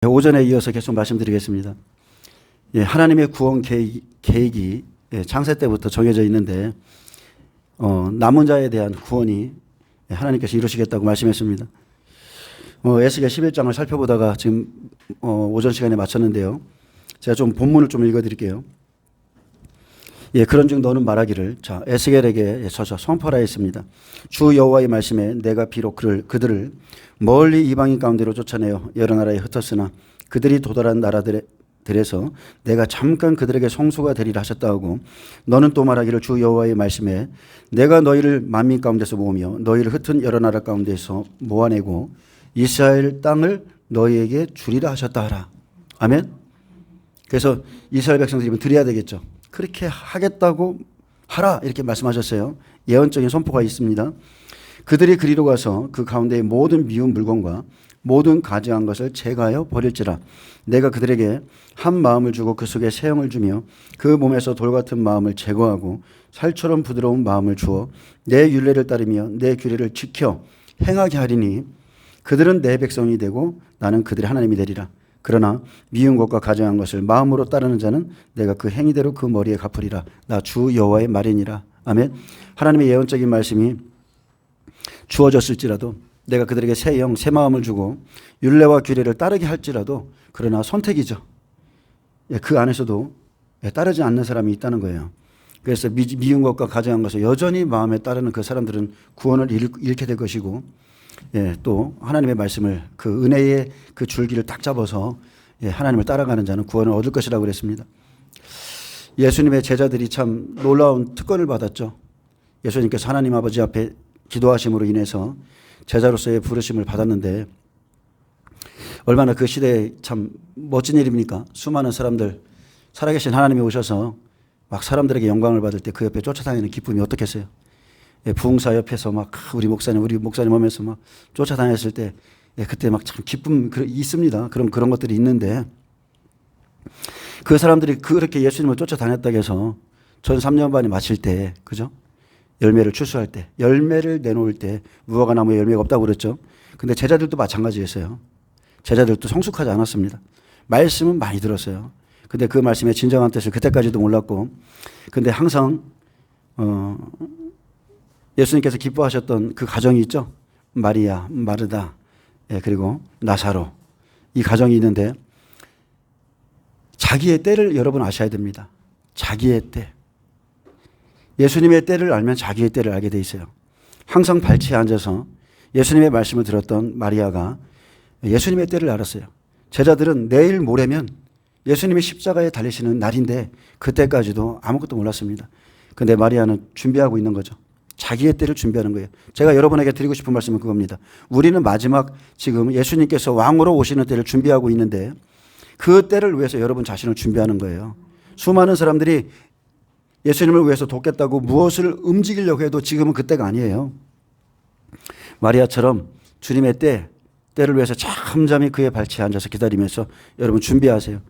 오전에 이어서 계속 말씀드리겠습니다. 하나님의 구원 계획이 창세 때부터 정해져 있는데 남은 자에 대한 구원이 하나님께서 이루시겠다고 말씀했습니다. 에스겔 11장을 살펴보다가 지금 오전 시간에 마쳤는데요. 제가 좀 본문을 좀 읽어드릴게요. 그런즉 너는 말하기를 자 에스겔에게 서서 선포하라 했습니다. 주 여호와의 말씀에 내가 비록 그들을 멀리 이방인 가운데로 쫓아내어 여러 나라에 흩었으나 그들이 도달한 나라들에서 내가 잠깐 그들에게 성소가 되리라 하셨다 하고 너는 또 말하기를 주 여호와의 말씀에 내가 너희를 만민 가운데서 모으며 너희를 흩은 여러 나라 가운데서 모아내고 이스라엘 땅을 너희에게 주리라 하셨다 하라. 아멘. 그래서 이스라엘 백성들이 드려야 되겠죠. 그렇게 하겠다고 하라 이렇게 말씀하셨어요. 예언적인 선포가 있습니다. 그들이 그리로 가서 그 가운데의 모든 미운 물건과 모든 가증한 것을 제거하여 버릴지라. 내가 그들에게 한 마음을 주고 그 속에 새 영을 주며 그 몸에서 돌 같은 마음을 제거하고 살처럼 부드러운 마음을 주어 내 율례를 따르며 내 규례를 지켜 행하게 하리니 그들은 내 백성이 되고 나는 그들의 하나님이 되리라. 그러나 미운 것과 가증한 것을 마음으로 따르는 자는 내가 그 행위대로 그 머리에 갚으리라. 나 주 여호와의 말이니라. 아멘. 하나님의 예언적인 말씀이 주어졌을지라도 내가 그들에게 새 영, 새 마음을 주고 율례와 규례를 따르게 할지라도 그러나 선택이죠. 그 안에서도 따르지 않는 사람이 있다는 거예요. 그래서 미운 것과 가증한 것을 여전히 마음에 따르는 그 사람들은 구원을 잃게 될 것이고 또 하나님의 말씀을 그 은혜의 그 줄기를 딱 잡아서 하나님을 따라가는 자는 구원을 얻을 것이라고 그랬습니다. 예수님의 제자들이 참 놀라운 특권을 받았죠. 예수님께서 하나님 아버지 앞에 기도하심으로 인해서 제자로서의 부르심을 받았는데 얼마나 그 시대에 참 멋진 일입니까? 수많은 사람들 살아계신 하나님이 오셔서 막 사람들에게 영광을 받을 때 그 옆에 쫓아다니는 기쁨이 어떻겠어요? 부흥사 옆에서 막 우리 목사님 오면서 막 쫓아다녔을 때 그때 막 참 기쁨 있습니다. 그런 것들이 있는데 그 사람들이 그렇게 예수님을 쫓아다녔다고 해서 전 3년 반이 마칠 때 그죠? 열매를 추수할 때 열매를 내놓을 때 무화과 나무에 열매가 없다고 그랬죠. 근데 제자들도 마찬가지였어요. 제자들도 성숙하지 않았습니다. 말씀은 많이 들었어요. 근데 그 말씀의 진정한 뜻을 그때까지도 몰랐고 근데 항상 예수님께서 기뻐하셨던 그 가정이 있죠. 마리아, 마르다, 그리고 나사로 이 가정이 있는데 자기의 때를 여러분 아셔야 됩니다. 자기의 때. 예수님의 때를 알면 자기의 때를 알게 돼 있어요. 항상 발치에 앉아서 예수님의 말씀을 들었던 마리아가 예수님의 때를 알았어요. 제자들은 내일 모레면 예수님이 십자가에 달리시는 날인데 그때까지도 아무것도 몰랐습니다. 근데 마리아는 준비하고 있는 거죠. 자기의 때를 준비하는 거예요. 제가 여러분에게 드리고 싶은 말씀은 그겁니다. 우리는 마지막 지금 예수님께서 왕으로 오시는 때를 준비하고 있는데 그 때를 위해서 여러분 자신을 준비하는 거예요. 수많은 사람들이 예수님을 위해서 돕겠다고 무엇을 움직이려고 해도 지금은 그때가 아니에요. 마리아처럼 주님의 때를 위해서 잠잠히 그의 발치에 앉아서 기다리면서 여러분 준비하세요.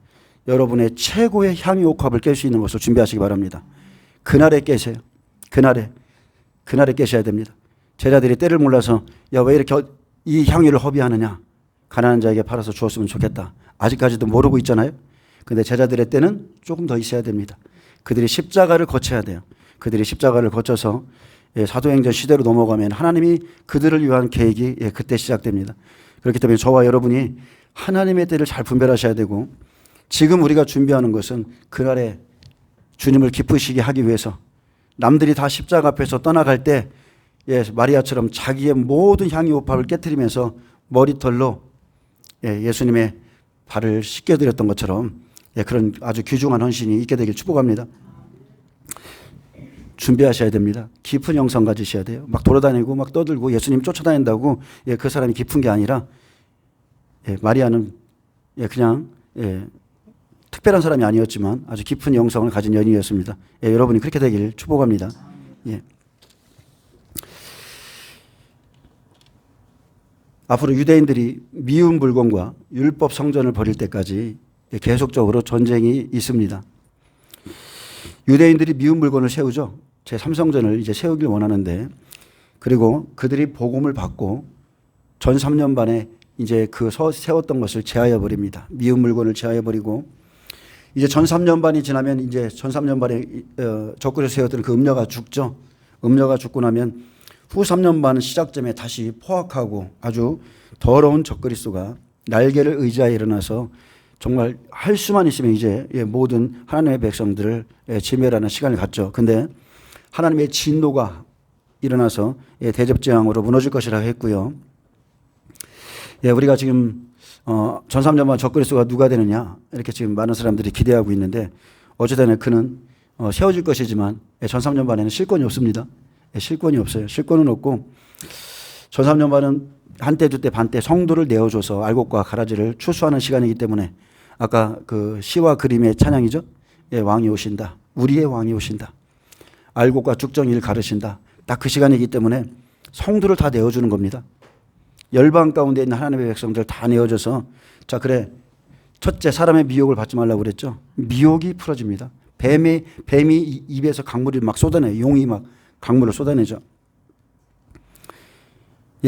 여러분의 최고의 향유 옥합을 깰 수 있는 것을 준비하시기 바랍니다. 그날에 깨세요. 그날에 깨셔야 됩니다. 제자들이 때를 몰라서 야 왜 이렇게 이 향유를 허비하느냐. 가난한 자에게 팔아서 주었으면 좋겠다. 아직까지도 모르고 있잖아요. 근데 제자들의 때는 조금 더 있어야 됩니다. 그들이 십자가를 거쳐야 돼요. 그들이 십자가를 거쳐서 사도행전 시대로 넘어가면 하나님이 그들을 위한 계획이 그때 시작됩니다. 그렇기 때문에 저와 여러분이 하나님의 때를 잘 분별하셔야 되고 지금 우리가 준비하는 것은 그날에 주님을 기쁘시게 하기 위해서 남들이 다 십자가 앞에서 떠나갈 때 마리아처럼 자기의 모든 향유 옥합을 깨트리면서 머리털로 예수님의 발을 씻겨드렸던 것처럼 그런 아주 귀중한 헌신이 있게 되길 축복합니다. 준비하셔야 됩니다. 깊은 영성 가지셔야 돼요. 막 돌아다니고 막 떠들고 예수님 쫓아다닌다고 그 사람이 깊은 게 아니라 마리아는 그냥 특별한 사람이 아니었지만 아주 깊은 영성을 가진 여인이었습니다. 여러분이 그렇게 되길 축복합니다. 앞으로 유대인들이 미운 물건과 율법 성전을 버릴 때까지 계속적으로 전쟁이 있습니다. 유대인들이 미운 물건을 세우죠. 제3성전을 이제 세우길 원하는데 그리고 그들이 복음을 받고 전 3년 반에 이제 그 세웠던 것을 제하여 버립니다. 미운 물건을 제하여 버리고 이제 전 3년반이 지나면 이제 전 3년반에 적그리스도 세웠던 그 음녀가 죽죠. 음녀가 죽고 나면 후 3년반 시작점에 다시 포악하고 아주 더러운 적그리스도가 날개를 의지하여 일어나서 정말 할 수만 있으면 이제 모든 하나님의 백성들을 지멸하는 시간을 갖죠. 근데 하나님의 진노가 일어나서 대접재앙으로 무너질 것이라고 했고요. 우리가 지금 전 3년반 적그리스도가 누가 되느냐 이렇게 지금 많은 사람들이 기대하고 있는데 어쨌든 그는 세워질 것이지만 전 3년반에는 실권이 없습니다. 실권이 없어요. 실권은 없고 전 3년반은 한때 두때 반때 성도를 내어줘서 알곡과 가라지를 추수하는 시간이기 때문에 아까 그 시와 그림의 찬양이죠. 왕이 오신다. 우리의 왕이 오신다. 알곡과 죽정이를 가르신다. 딱 그 시간이기 때문에 성도를 다 내어주는 겁니다. 열방 가운데 있는 하나님의 백성들 다 내어줘서 자 그래 첫째 사람의 미혹을 받지 말라고 그랬죠. 미혹이 풀어집니다. 뱀이 입에서 강물을 막 쏟아내요. 용이 막 강물을 쏟아내죠.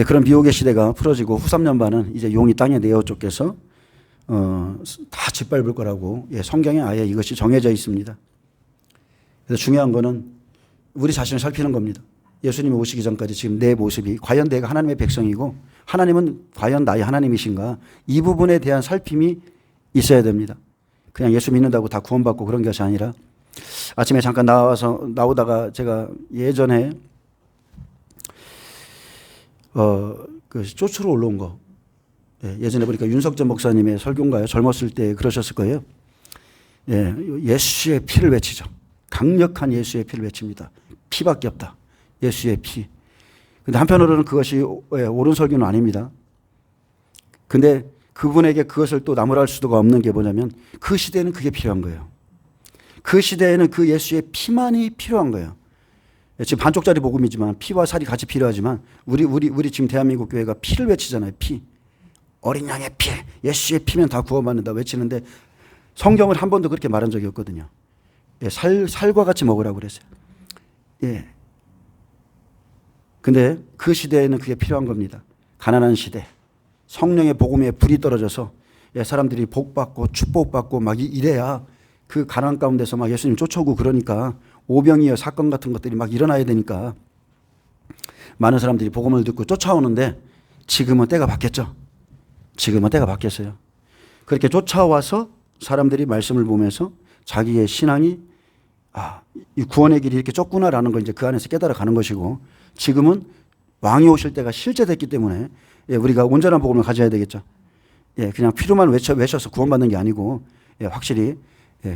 그런 미혹의 시대가 풀어지고 후 3년반은 이제 용이 땅에 내어 쫓겨서 다 짓밟을 거라고 성경에 아예 이것이 정해져 있습니다. 그래서 중요한 거는 우리 자신을 살피는 겁니다. 예수님이 오시기 전까지 지금 내 모습이 과연 내가 하나님의 백성이고 하나님은 과연 나의 하나님이신가 이 부분에 대한 살핌이 있어야 됩니다. 그냥 예수 믿는다고 다 구원받고 그런 것이 아니라 아침에 잠깐 나오다가 제가 예전에 그 쪼추로 올라온 거 예전에 보니까 윤석전 목사님의 설교인가요? 젊었을 때 그러셨을 거예요. 예수의 피를 외치죠. 강력한 예수의 피를 외칩니다. 피밖에 없다. 예수의 피. 근데 한편으로는 그것이 옳은 설교는 아닙니다. 근데 그분에게 그것을 또 나무랄 수가 없는 게 뭐냐면 그 시대에는 그게 필요한 거예요. 그 시대에는 그 예수의 피만이 필요한 거예요. 지금 반쪽짜리 복음이지만 피와 살이 같이 필요하지만 우리 지금 대한민국 교회가 피를 외치잖아요. 피. 어린 양의 피. 예수의 피면 다 구원받는다 외치는데 성경을 한 번도 그렇게 말한 적이 없거든요. 살과 같이 먹으라고 그랬어요. 근데 그 시대에는 그게 필요한 겁니다. 가난한 시대. 성령의 복음에 불이 떨어져서 사람들이 복받고 축복받고 막 이래야 그 가난 가운데서 막 예수님 쫓아오고 그러니까 오병이어 사건 같은 것들이 막 일어나야 되니까 많은 사람들이 복음을 듣고 쫓아오는데 지금은 때가 바뀌었죠. 지금은 때가 바뀌었어요. 그렇게 쫓아와서 사람들이 말씀을 보면서 자기의 신앙이 이 구원의 길이 이렇게 좁구나라는 걸 이제 그 안에서 깨달아 가는 것이고 지금은 왕이 오실 때가 실제 됐기 때문에 우리가 온전한 복음을 가져야 되겠죠. 그냥 피로만 외쳐서 구원받는 게 아니고 확실히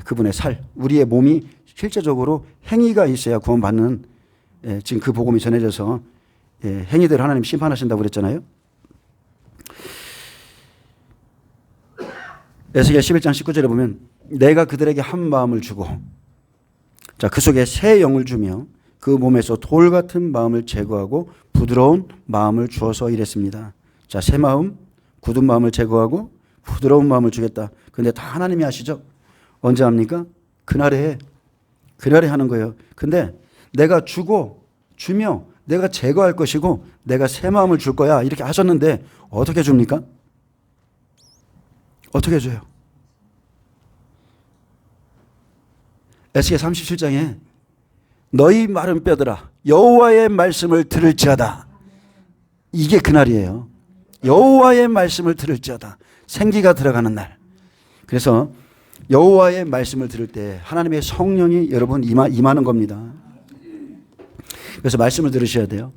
그분의 우리의 몸이 실제적으로 행위가 있어야 구원받는 지금 그 복음이 전해져서 행위들 하나님 심판하신다고 그랬잖아요. 에스겔 11장 19절에 보면 내가 그들에게 한 마음을 주고 그 속에 새 영을 주며 그 몸에서 돌 같은 마음을 제거하고 부드러운 마음을 주어서 이랬습니다. 새 마음, 굳은 마음을 제거하고 부드러운 마음을 주겠다. 근데 다 하나님이 하시죠. 언제 합니까? 그날에 하는 거예요. 근데 내가 주며 내가 제거할 것이고 내가 새 마음을 줄 거야. 이렇게 하셨는데 어떻게 줍니까? 어떻게 줘요? 에스겔 37장에 너희 마른 뼈들아 여호와의 말씀을 들을지어다. 이게 그날이에요. 여호와의 말씀을 들을지어다. 생기가 들어가는 날. 그래서 여호와의 말씀을 들을 때 하나님의 성령이 여러분 임하는 겁니다. 그래서 말씀을 들으셔야 돼요.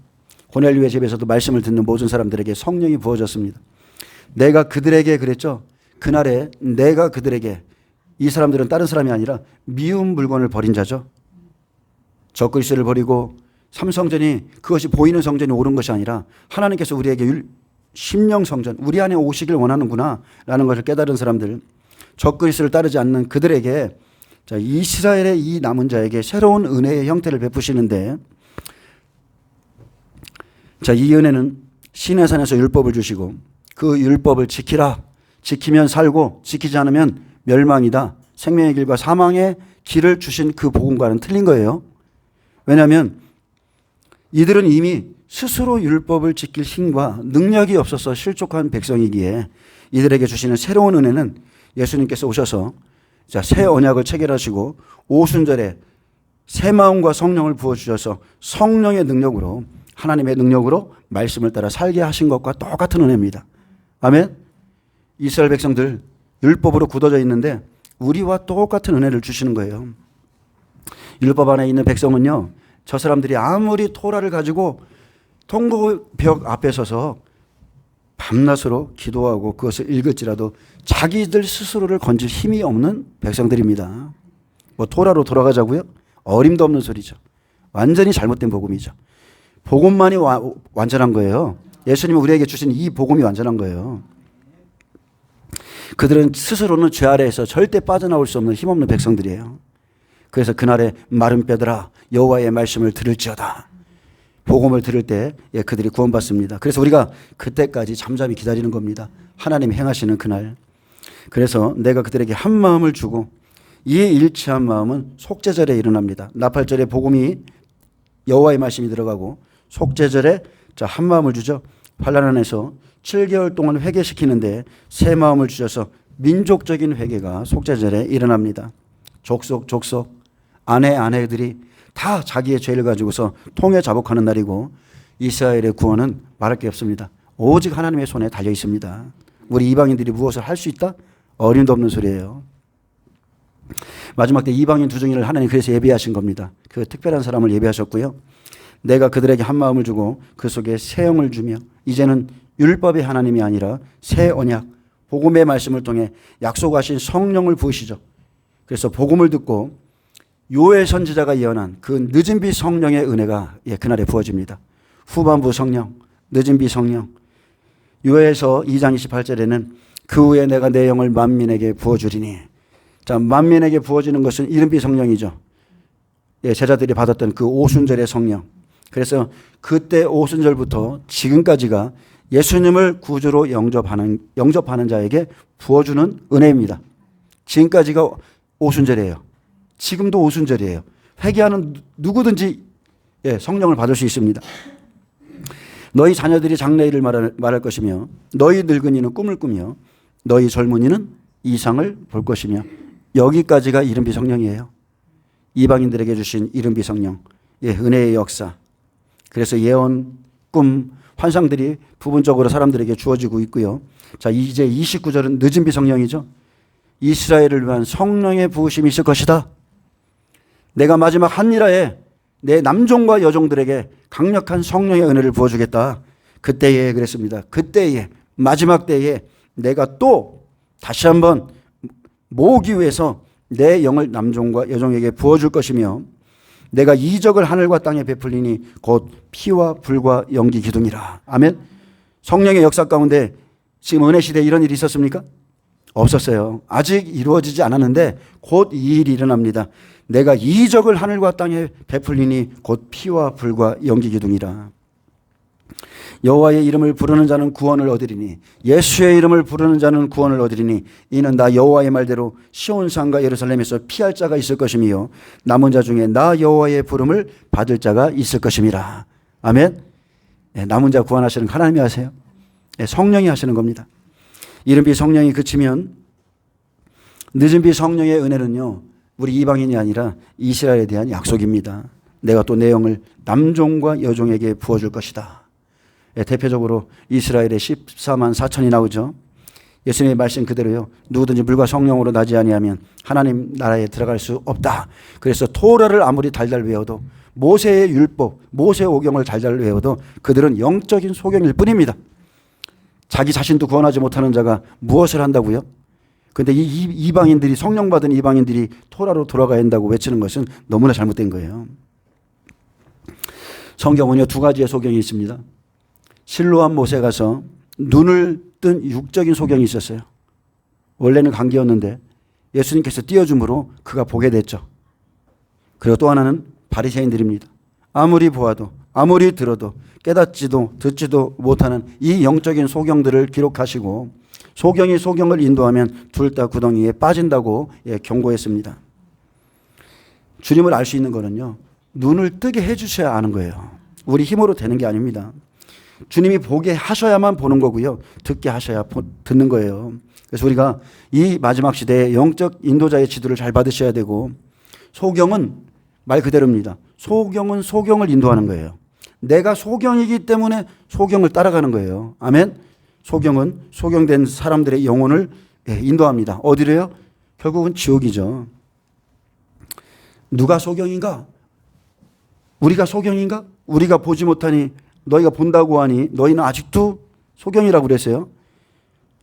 고넬료의 집에서도 말씀을 듣는 모든 사람들에게 성령이 부어졌습니다. 내가 그들에게 그랬죠. 그날에 내가 그들에게 이 사람들은 다른 사람이 아니라 미운 물건을 버린 자죠. 적그리스도를 버리고 삼성전이 그것이 보이는 성전이 옳은 것이 아니라 하나님께서 우리에게 심령 성전 우리 안에 오시길 원하는구나 라는 것을 깨달은 사람들 적그리스도를 따르지 않는 그들에게 이스라엘의 이 남은 자에게 새로운 은혜의 형태를 베푸시는데 이 은혜는 시내산에서 율법을 주시고 그 율법을 지키라. 지키면 살고 지키지 않으면 멸망이다. 생명의 길과 사망의 길을 주신 그 복음과는 틀린 거예요. 왜냐하면 이들은 이미 스스로 율법을 지킬 힘과 능력이 없어서 실족한 백성이기에 이들에게 주시는 새로운 은혜는 예수님께서 오셔서 새 언약을 체결하시고 오순절에 새 마음과 성령을 부어주셔서 성령의 능력으로, 하나님의 능력으로 말씀을 따라 살게 하신 것과 똑같은 은혜입니다. 아멘. 이스라엘 백성들 율법으로 굳어져 있는데 우리와 똑같은 은혜를 주시는 거예요. 율법 안에 있는 백성은요, 저 사람들이 아무리 토라를 가지고 통곡벽 앞에 서서 밤낮으로 기도하고 그것을 읽을지라도 자기들 스스로를 건질 힘이 없는 백성들입니다. 뭐 토라로 돌아가자고요? 어림도 없는 소리죠. 완전히 잘못된 복음이죠. 복음만이 완전한 거예요. 예수님이 우리에게 주신 이 복음이 완전한 거예요. 그들은 스스로는 죄 아래에서 절대 빠져나올 수 없는 힘없는 백성들이에요. 그래서 그날에 마른 뼈들아 여호와의 말씀을 들을지어다. 복음을 들을 때 그들이 구원받습니다. 그래서 우리가 그때까지 잠잠히 기다리는 겁니다. 하나님 행하시는 그날. 그래서 내가 그들에게 한 마음을 주고 이 일치한 마음은 속죄절에 일어납니다. 나팔절에 복음이 여호와의 말씀이 들어가고 속죄절에 한 마음을 주죠. 환난 안에서 7개월 동안 회개시키는데 새 마음을 주셔서 민족적인 회개가 속죄절에 일어납니다. 족속 아내들이 다 자기의 죄를 가지고서 통해 자복하는 날이고 이스라엘의 구원은 말할 게 없습니다. 오직 하나님의 손에 달려 있습니다. 우리 이방인들이 무엇을 할 수 있다? 어림도 없는 소리예요. 마지막 때 이방인 두 종인을 하나님 그래서 예비하신 겁니다. 그 특별한 사람을 예비하셨고요. 내가 그들에게 한 마음을 주고 그 속에 새 영을 주며 이제는 율법의 하나님이 아니라 새 언약, 복음의 말씀을 통해 약속하신 성령을 부으시죠. 그래서 복음을 듣고 요엘 선지자가 예언한 그 늦은 비 성령의 은혜가 그날에 부어집니다. 후반부 성령, 늦은 비 성령. 요엘서 2장 28절에는 그 후에 내가 내 영을 만민에게 부어주리니. 자, 만민에게 부어지는 것은 이른 비 성령이죠. 제자들이 받았던 그 오순절의 성령. 그래서 그때 오순절부터 지금까지가 예수님을 구주로 영접하는 자에게 부어주는 은혜입니다. 지금까지가 오순절이에요. 지금도 오순절이에요. 회개하는 누구든지 성령을 받을 수 있습니다. 너희 자녀들이 장래일을 말할 것이며 너희 늙은이는 꿈을 꾸며 너희 젊은이는 이상을 볼 것이며 여기까지가 이른비 성령이에요. 이방인들에게 주신 이른비 성령, 은혜의 역사. 그래서 예언, 꿈, 환상들이 부분적으로 사람들에게 주어지고 있고요. 자, 이제 29절은 늦은 비 성령이죠. 이스라엘을 위한 성령의 부으심이 있을 것이다. 내가 마지막 한일하에 내 남종과 여종들에게 강력한 성령의 은혜를 부어주겠다. 그때에 그랬습니다. 그때에 마지막 때에 내가 또 다시 한번 모으기 위해서 내 영을 남종과 여종에게 부어줄 것이며 내가 이적을 하늘과 땅에 베풀리니 곧 피와 불과 연기 기둥이라. 아멘. 성령의 역사 가운데 지금 은혜 시대에 이런 일이 있었습니까? 없었어요. 아직 이루어지지 않았는데 곧 이 일이 일어납니다. 내가 이적을 하늘과 땅에 베풀리니 곧 피와 불과 연기 기둥이라. 여호와의 이름을 부르는 자는 구원을 얻으리니 예수의 이름을 부르는 자는 구원을 얻으리니 이는 나 여호와의 말대로 시온산과 예루살렘에서 피할 자가 있을 것이며 남은 자 중에 나 여호와의 부름을 받을 자가 있을 것임이라. 아멘. 남은 자 구원하시는 하나님이 하세요. 성령이 하시는 겁니다. 이른비 성령이 그치면 늦은비 성령의 은혜는요, 우리 이방인이 아니라 이스라엘에 대한 약속입니다. 내가 또 내 영을 남종과 여종에게 부어줄 것이다. 대표적으로 이스라엘의 14만 4천이 나오죠. 예수님의 말씀 그대로요. 누구든지 물과 성령으로 나지 아니하면 하나님 나라에 들어갈 수 없다. 그래서 토라를 아무리 달달 외워도 모세의 율법, 모세의 오경을 달달 외워도 그들은 영적인 소경일 뿐입니다. 자기 자신도 구원하지 못하는 자가 무엇을 한다고요? 그런데 이 이방인들이, 성령 받은 이방인들이 토라로 돌아가야 한다고 외치는 것은 너무나 잘못된 거예요. 성경은요, 두 가지의 소경이 있습니다. 실로암 못에 가서 눈을 뜬 육적인 소경이 있었어요. 원래는 감기였는데 예수님께서 띄워줌으로 그가 보게 됐죠. 그리고 또 하나는 바리새인들입니다. 아무리 보아도 아무리 들어도 깨닫지도 듣지도 못하는 이 영적인 소경들을 기록하시고 소경이 소경을 인도하면 둘 다 구덩이에 빠진다고 경고했습니다. 주님을 알 수 있는 거는요, 눈을 뜨게 해 주셔야 아는 거예요. 우리 힘으로 되는 게 아닙니다. 주님이 보게 하셔야만 보는 거고요. 듣게 하셔야 듣는 거예요. 그래서 우리가 이 마지막 시대에 영적 인도자의 지도를 잘 받으셔야 되고, 소경은 말 그대로입니다. 소경은 소경을 인도하는 거예요. 내가 소경이기 때문에 소경을 따라가는 거예요. 아멘. 소경은 소경된 사람들의 영혼을 인도합니다. 어디로요? 결국은 지옥이죠. 누가 소경인가? 우리가 소경인가? 우리가 보지 못하니 너희가 본다고 하니 너희는 아직도 소경이라고 그랬어요.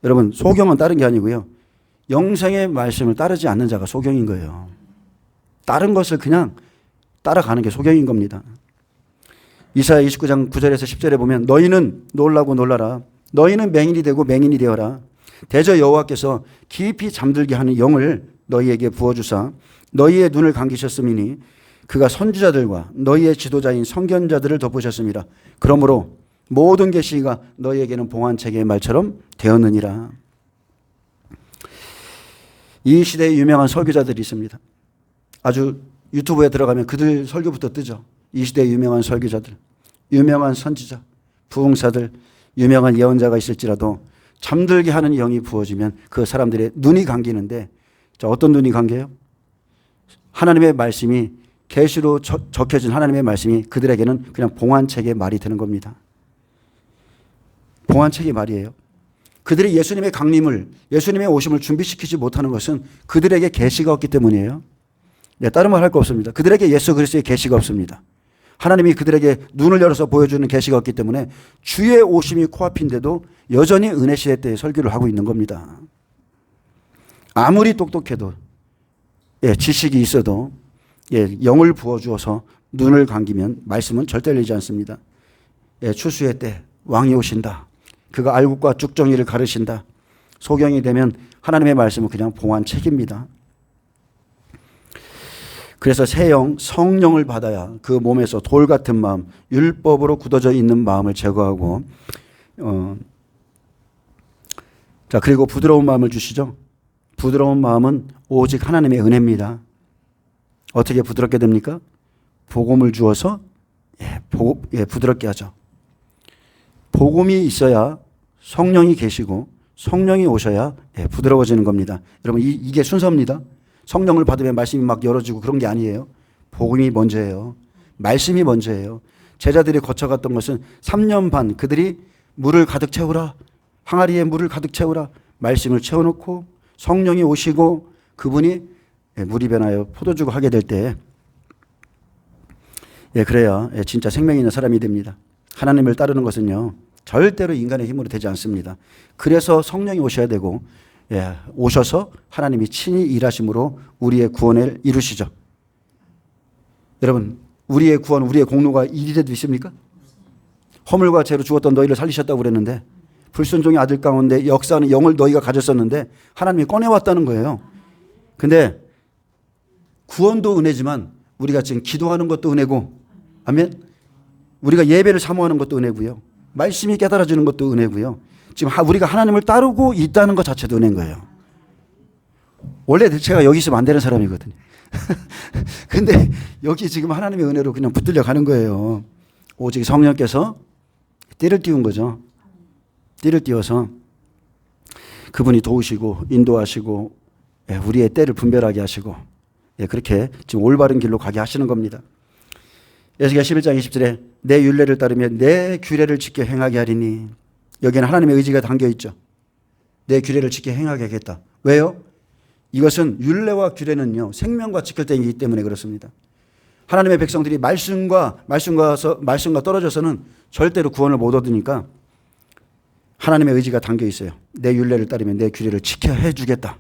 여러분, 소경은 다른 게 아니고요. 영생의 말씀을 따르지 않는 자가 소경인 거예요. 다른 것을 그냥 따라가는 게 소경인 겁니다. 이사야 29장 9절에서 10절에 보면 너희는 놀라고 놀라라. 너희는 맹인이 되고 맹인이 되어라. 대저 여호와께서 깊이 잠들게 하는 영을 너희에게 부어주사 너희의 눈을 감기셨음이니 그가 선지자들과 너희의 지도자인 선견자들을 덮으셨습니다. 그러므로 모든 계시가 너희에게는 봉환책의 말처럼 되었느니라. 이 시대에 유명한 설교자들이 있습니다. 아주 유튜브에 들어가면 그들 설교부터 뜨죠. 이 시대의 유명한 설교자들, 유명한 선지자, 부흥사들, 유명한 예언자가 있을지라도 잠들게 하는 영이 부어지면 그 사람들의 눈이 감기는데, 자, 어떤 눈이 감겨요? 하나님의 말씀이, 계시로 적혀진 하나님의 말씀이 그들에게는 그냥 봉환책의 말이 되는 겁니다. 봉환책의 말이에요. 그들이 예수님의 강림을, 예수님의 오심을 준비시키지 못하는 것은 그들에게 계시가 없기 때문이에요. 네, 다른 말 할 거 없습니다. 그들에게 예수 그리스도의 계시가 없습니다. 하나님이 그들에게 눈을 열어서 보여주는 계시가 없기 때문에 주의 오심이 코앞인데도 여전히 은혜 시대 때의 설교를 하고 있는 겁니다. 아무리 똑똑해도, 지식이 있어도, 영을 부어주어서 눈을 감기면 말씀은 절대 열리지 않습니다. 추수의 때 왕이 오신다. 그가 알곡과 쭉정이를 가르신다. 소경이 되면 하나님의 말씀은 그냥 봉환책입니다. 그래서 새 영, 성령을 받아야 그 몸에서 돌 같은 마음, 율법으로 굳어져 있는 마음을 제거하고, 자, 그리고 부드러운 마음을 주시죠. 부드러운 마음은 오직 하나님의 은혜입니다. 어떻게 부드럽게 됩니까? 복음을 주어서 부드럽게 하죠. 복음이 있어야 성령이 계시고 성령이 오셔야 부드러워지는 겁니다. 여러분, 이게 순서입니다. 성령을 받으면 말씀이 막 열어지고 그런 게 아니에요. 복음이 먼저예요. 말씀이 먼저예요. 제자들이 거쳐갔던 것은 3년 반 그들이 물을 가득 채우라, 항아리에 물을 가득 채우라, 말씀을 채워놓고 성령이 오시고 그분이 물이 변하여 포도주가 하게 될 때, 그래야 진짜 생명 있는 사람이 됩니다. 하나님을 따르는 것은요, 절대로 인간의 힘으로 되지 않습니다. 그래서 성령이 오셔야 되고, 오셔서 하나님이 친히 일하심으로 우리의 구원을 이루시죠. 여러분, 우리의 구원, 우리의 공로가 일이라도 있습니까? 허물과 죄로 죽었던 너희를 살리셨다고 그랬는데, 불순종의 아들 가운데 역사하는 영을 너희가 가졌었는데 하나님이 꺼내왔다는 거예요. 근데 구원도 은혜지만 우리가 지금 기도하는 것도 은혜고, 아멘. 우리가 예배를 사모하는 것도 은혜고요. 말씀이 깨달아지는 것도 은혜고요. 지금 우리가 하나님을 따르고 있다는 것 자체도 은혜인 거예요. 원래 제가 여기 있으면 안 되는 사람이거든요. 근데 여기 지금 하나님의 은혜로 그냥 붙들려 가는 거예요. 오직 성령께서 띠를 띄운 거죠. 띠를 띄워서 그분이 도우시고 인도하시고 우리의 때를 분별하게 하시고 그렇게 지금 올바른 길로 가게 하시는 겁니다. 에스겔 11장 20절에 내 율례를 따르며 내 규례를 지켜 행하게 하리니, 여기에는 하나님의 의지가 담겨 있죠. 내 규례를 지켜 행하게 하겠다. 왜요? 이것은 율례와 규례는요, 생명과 직결되기 때문에 그렇습니다. 하나님의 백성들이 말씀과 떨어져서는 절대로 구원을 못 얻으니까 하나님의 의지가 담겨 있어요. 내 율례를 따르면 내 규례를 지켜 해주겠다.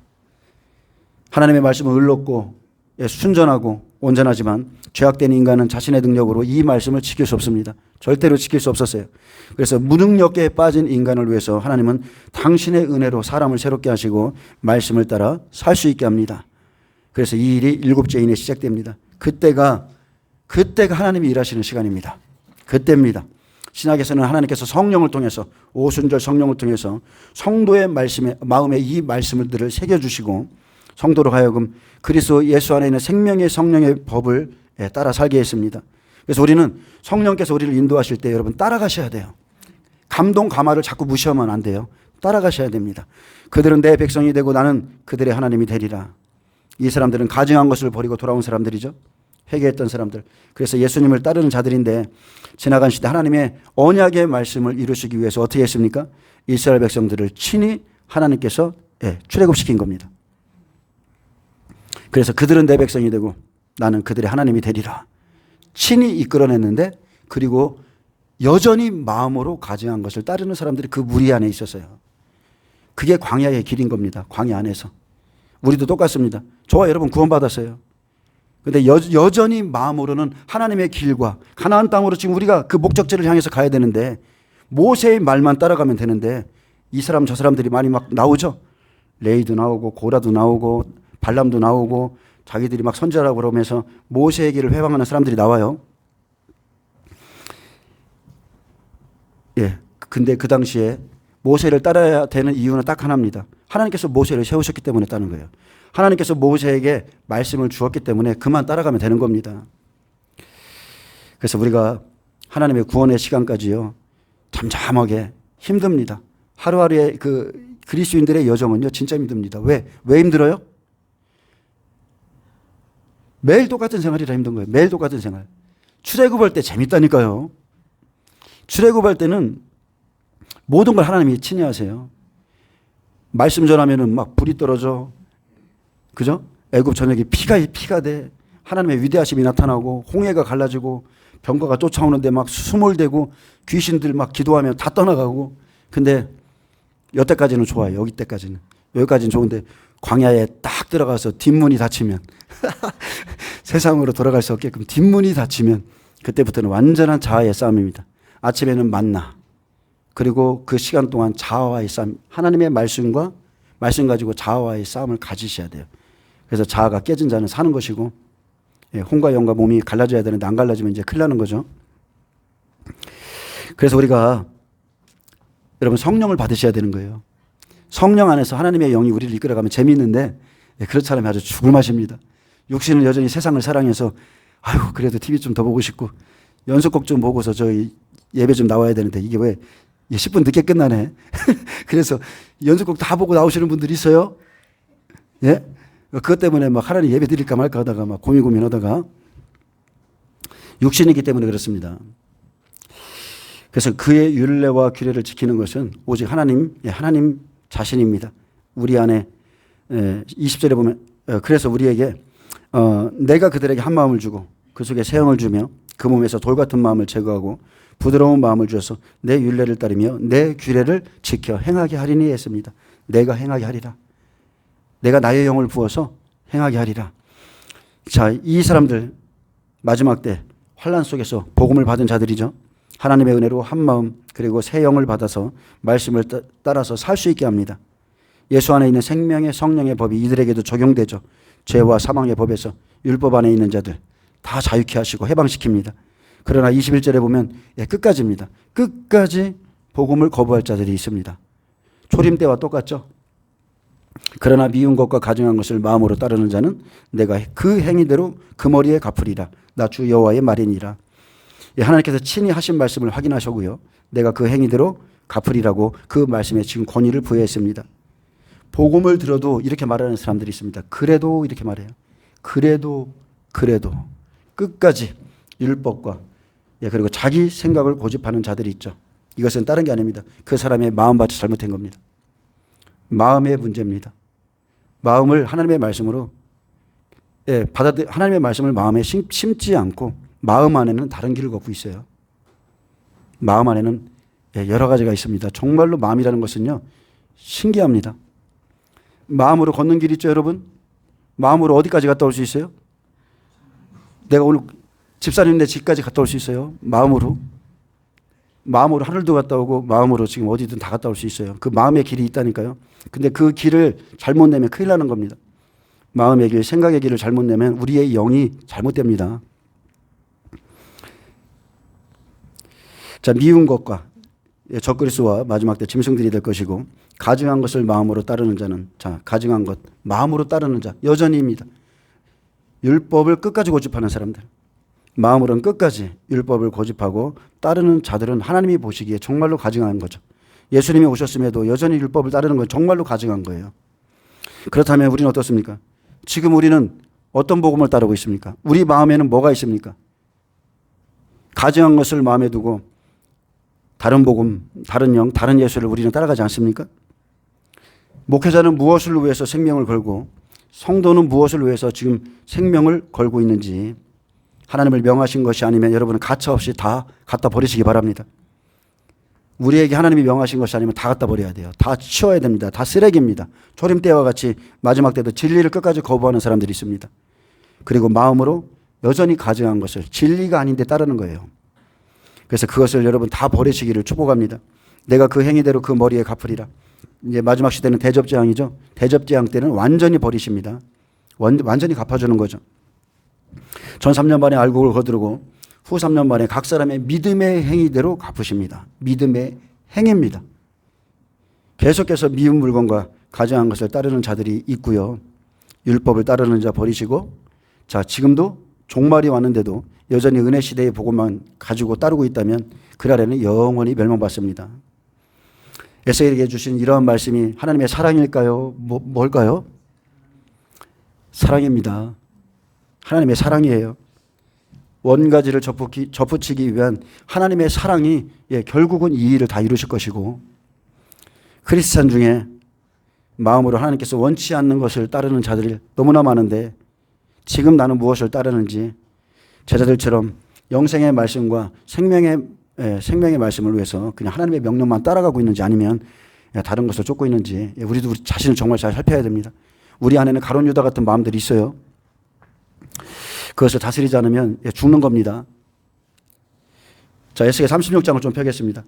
하나님의 말씀은 의롭고 순전하고 온전하지만 죄악된 인간은 자신의 능력으로 이 말씀을 지킬 수 없습니다. 절대로 지킬 수 없었어요. 그래서 무능력에 빠진 인간을 위해서 하나님은 당신의 은혜로 사람을 새롭게 하시고 말씀을 따라 살 수 있게 합니다. 그래서 이 일이 7째 인에 시작됩니다. 그때가 하나님이 일하시는 시간입니다. 그때입니다. 신약에서는 하나님께서 성령을 통해서, 오순절 성령을 통해서 성도의 마음에 이 말씀들을 새겨주시고 성도로 하여금 그리스도 예수 안에 있는 생명의 성령의 법을 따라 살게 했습니다. 그래서 우리는 성령께서 우리를 인도하실 때 여러분 따라가셔야 돼요. 감동 감화를 자꾸 무시하면 안 돼요. 따라가셔야 됩니다. 그들은 내 백성이 되고 나는 그들의 하나님이 되리라. 이 사람들은 가증한 것을 버리고 돌아온 사람들이죠. 회개했던 사람들. 그래서 예수님을 따르는 자들인데 지나간 시대 하나님의 언약의 말씀을 이루시기 위해서 어떻게 했습니까? 이스라엘 백성들을 친히 하나님께서 출애굽시킨 겁니다. 그래서 그들은 내 백성이 되고 나는 그들의 하나님이 되리라. 친히 이끌어냈는데 그리고 여전히 마음으로 가증한 것을 따르는 사람들이 그 무리 안에 있었어요. 그게 광야의 길인 겁니다. 광야 안에서. 우리도 똑같습니다. 저와 여러분 구원받았어요. 그런데 여전히 마음으로는 하나님의 길과 가나안 땅으로 지금 우리가 그 목적지를 향해서 가야 되는데 모세의 말만 따라가면 되는데 이 사람 저 사람들이 많이 막 나오죠. 레이도 나오고 고라도 나오고 발람도 나오고 자기들이 막 선지자라고 그러면서 모세의 길을 회방하는 사람들이 나와요. 예. 근데 그 당시에 모세를 따라야 되는 이유는 딱 하나입니다. 하나님께서 모세를 세우셨기 때문에 따는 거예요. 하나님께서 모세에게 말씀을 주었기 때문에 그만 따라가면 되는 겁니다. 그래서 우리가 하나님의 구원의 시간까지요. 잠잠하게 힘듭니다. 하루하루의 그 그리스도인들의 여정은요. 진짜 힘듭니다. 왜 힘들어요? 매일 똑같은 생활이라 힘든 거예요. 매일 똑같은 생활. 출애굽할 때 재밌다니까요. 출애굽할 때는 모든 걸 하나님이 친히 하세요. 말씀 전하면은 막 불이 떨어져. 그죠? 애굽 전역이 피가 돼. 하나님의 위대하심이 나타나고 홍해가 갈라지고 병거가 쫓아오는데 막 수몰대고 귀신들 막 기도하면 다 떠나가고. 근데 여태까지는 좋아요. 여기까지는 좋은데 광야에 딱 들어가서 뒷문이 닫히면 세상으로 돌아갈 수 없게끔 뒷문이 닫히면 그때부터는 완전한 자아의 싸움입니다. 아침에는 만나. 그리고 그 시간 동안 자아와의 싸움, 하나님의 말씀 가지고 자아와의 싸움을 가지셔야 돼요. 그래서 자아가 깨진 자는 사는 것이고 혼과 영과 몸이 갈라져야 되는데 안 갈라지면 이제 큰일 나는 거죠. 그래서 우리가 여러분 성령을 받으셔야 되는 거예요. 성령 안에서 하나님의 영이 우리를 이끌어가면 재미있는데 그렇지 않으면 아주 죽을 맛입니다. 육신은 여전히 세상을 사랑해서 아유 그래도 TV 좀 더 보고 싶고 연속곡 좀 보고서 저희 예배 좀 나와야 되는데 이게 왜 10분 늦게 끝나네. 그래서 연속곡 다 보고 나오시는 분들이 있어요. 예? 그것 때문에 막 하나님 예배 드릴까 말까 하다가 막 고민하다가 육신이기 때문에 그렇습니다. 그래서 그의 율례와 규례를 지키는 것은 오직 하나님 자신입니다. 우리 안에 20절에 보면 그래서 우리에게 내가 그들에게 한 마음을 주고 그 속에 새 영을 주며 그 몸에서 돌 같은 마음을 제거하고 부드러운 마음을 주어서 내 율례를 따르며 내 규례를 지켜 행하게 하리니 했습니다. 내가 행하게 하리라. 내가 나의 영을 부어서 행하게 하리라. 자, 이 사람들 마지막 때 환난 속에서 복음을 받은 자들이죠. 하나님의 은혜로 한 마음 그리고 새 영을 받아서 말씀을 따라서 살 수 있게 합니다. 예수 안에 있는 생명의 성령의 법이 이들에게도 적용되죠. 죄와 사망의 법에서 율법 안에 있는 자들 다 자유케 하시고 해방시킵니다. 그러나 21절에 보면 끝까지입니다. 끝까지 복음을 거부할 자들이 있습니다. 초림 때와 똑같죠. 그러나 미운 것과 가증한 것을 마음으로 따르는 자는 내가 그 행위대로 그 머리에 갚으리라. 나 주 여호와의 말이니라. 하나님께서 친히 하신 말씀을 확인하셨고요. 내가 그 행위대로 갚으리라고 그 말씀에 지금 권위를 부여했습니다. 복음을 들어도 이렇게 말하는 사람들이 있습니다. 그래도 이렇게 말해요. 그래도 끝까지 율법과 그리고 자기 생각을 고집하는 자들이 있죠. 이것은 다른 게 아닙니다. 그 사람의 마음밭이 잘못된 겁니다. 마음의 문제입니다. 마음을 하나님의 말씀으로 하나님의 말씀을 마음에 심지 않고 마음 안에는 다른 길을 걷고 있어요. 마음 안에는 여러 가지가 있습니다. 정말로 마음이라는 것은요. 신기합니다. 마음으로 걷는 길 있죠, 여러분? 마음으로 어디까지 갔다 올 수 있어요? 내가 오늘 집사님네 집까지 갔다 올 수 있어요. 마음으로 하늘도 갔다 오고 마음으로 지금 어디든 다 갔다 올 수 있어요. 그 마음의 길이 있다니까요. 근데 그 길을 잘못 내면 큰일 나는 겁니다. 마음의 길, 생각의 길을 잘못 내면 우리의 영이 잘못됩니다. 자, 미운 것과 적그리스도와 마지막 때 짐승들이 될 것이고 가증한 것을 마음으로 따르는 자는 가증한 것 마음으로 따르는 자 여전히입니다. 율법을 끝까지 고집하는 사람들. 마음으로는 끝까지 율법을 고집하고 따르는 자들은 하나님이 보시기에 정말로 가증한 거죠. 예수님이 오셨음에도 여전히 율법을 따르는 건 정말로 가증한 거예요. 그렇다면 우리는 어떻습니까? 지금 우리는 어떤 복음을 따르고 있습니까? 우리 마음에는 뭐가 있습니까? 가증한 것을 마음에 두고 다른 복음, 다른 영, 다른 예수를 우리는 따라가지 않습니까? 목회자는 무엇을 위해서 생명을 걸고 성도는 무엇을 위해서 지금 생명을 걸고 있는지 하나님을 명하신 것이 아니면 여러분은 가차없이 다 갖다 버리시기 바랍니다. 우리에게 하나님이 명하신 것이 아니면 다 갖다 버려야 돼요. 다 치워야 됩니다. 다 쓰레기입니다. 초림 때와 같이 마지막 때도 진리를 끝까지 거부하는 사람들이 있습니다. 그리고 마음으로 여전히 가증한 것을 진리가 아닌데 따르는 거예요. 그래서 그것을 여러분 다 버리시기를 축복합니다. 내가 그 행위대로 그 머리에 갚으리라. 이제 마지막 시대는 대접재앙이죠. 대접재앙 때는 완전히 버리십니다. 완전히 갚아주는 거죠. 전 3년 만에 알곡을 거두르고 후 3년 만에 각 사람의 믿음의 행위대로 갚으십니다. 믿음의 행위입니다. 계속해서 미운 물건과 가증한 것을 따르는 자들이 있고요. 율법을 따르는 자 버리시고, 자, 지금도 종말이 왔는데도 여전히 은혜 시대의 복음만 가지고 따르고 있다면 그날에는 영원히 멸망받습니다. 에스겔에게 주신 이러한 말씀이 하나님의 사랑일까요? 뭘까요? 사랑입니다. 하나님의 사랑이에요. 원가지를 접붙이기 위한 하나님의 사랑이 결국은 이 일을 다 이루실 것이고, 크리스찬 중에 마음으로 하나님께서 원치 않는 것을 따르는 자들이 너무나 많은데 지금 나는 무엇을 따르는지 제자들처럼 영생의 말씀과 생명의 말씀을 위해서 그냥 하나님의 명령만 따라가고 있는지 아니면 다른 것을 쫓고 있는지 우리도 우리 자신을 정말 잘 살펴야 됩니다. 우리 안에는 가룟 유다 같은 마음들이 있어요. 그것을 다스리지 않으면 죽는 겁니다. 자, 에스겔 36장을 좀 펴겠습니다.